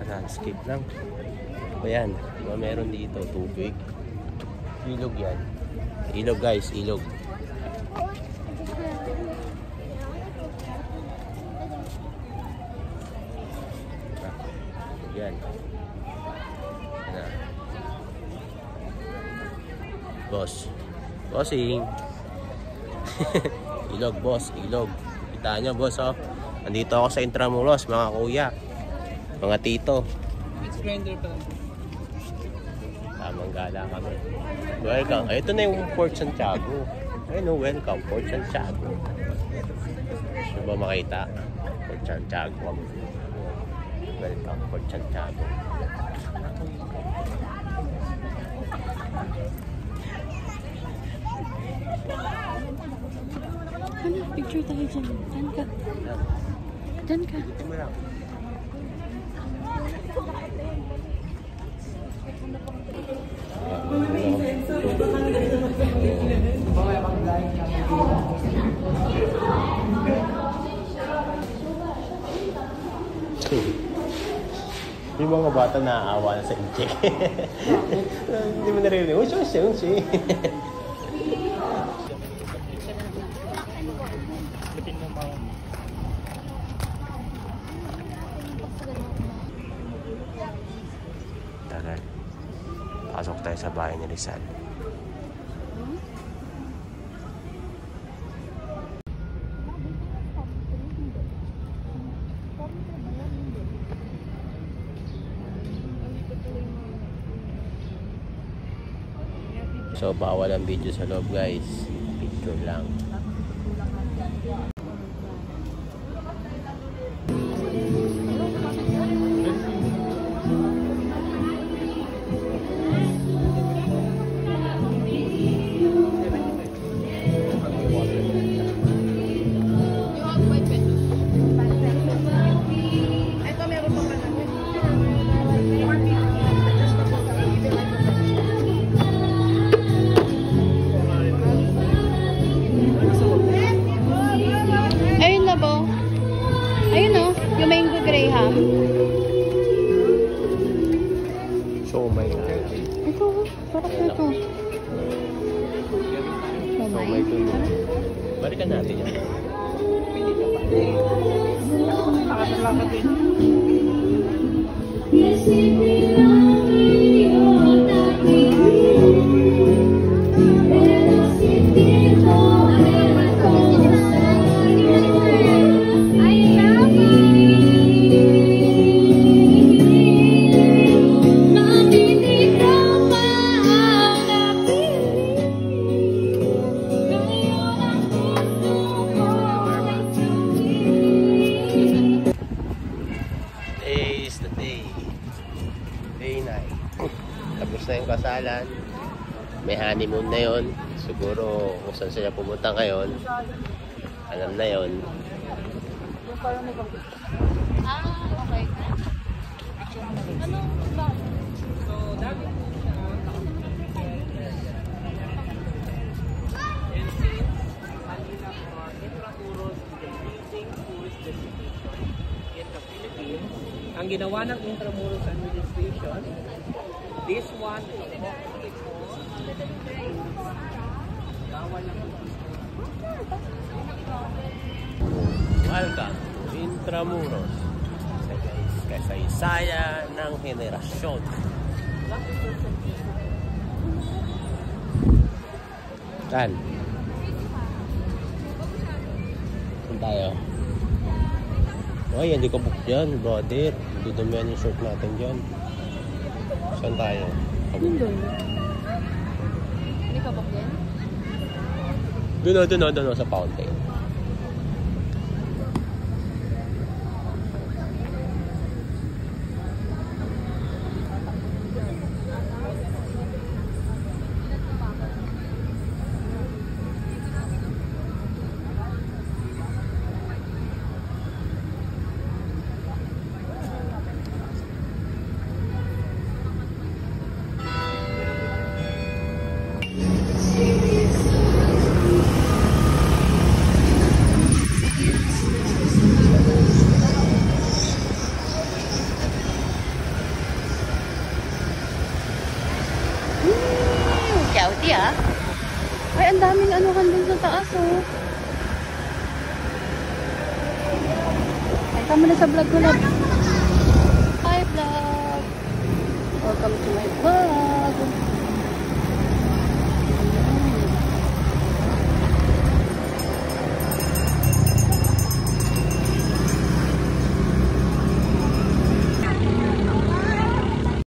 Landscape lang. Ayan, meron dito tubig. Ilog yan. Ilog guys, ilog. Yan. Boss. Bossing. Ilog, boss. Ilog. Kita nyo, boss, oh. Nandito ako sa Intramuros, mga kuya. Mga tito. It's grinder pa lang. Tamang gala kami. Welcome. Ay, ito na yung Port Santiago. Ay, no, welcome. Port Santiago. Gusto ba makita? Port Santiago. Welcome, Port Santiago. Ano? Picture tayo dyan. Dyan ka. Dyan ka. Yung mga bata naaawa na sa incheck. Hindi mo naririnig. Unsi. Tagal. Pasok tayo sa bahay ni Rizal. So, bawal ang video sa loob, guys. Picture lang. So, may ito, sarap na ito. may balikan natin yan. Tapos na yung kasalan, may honeymoon na yon. Siguro kung saan sila pumunta ngayon, alam na yon. Okay. Ano ba? So, dati po siya and since Manila po, Intramuros is the leading tourist destination in the Philippines. Ang ginawa ng Intramuros Administration, this one is welcome to Intramuros. Kasaysayan ng henerasyon. Saan? Saan tayo? Ay, hindi ko book dyan, brother. Hindi dumihan yung shirt natin dyan. Saan tayo? Doon. Hindi ka ba yan? Doon sa fountain. Yeah. Ay, ang daming anuhan dun sa taas, oh. Ay, tama na sa vlog ko, love.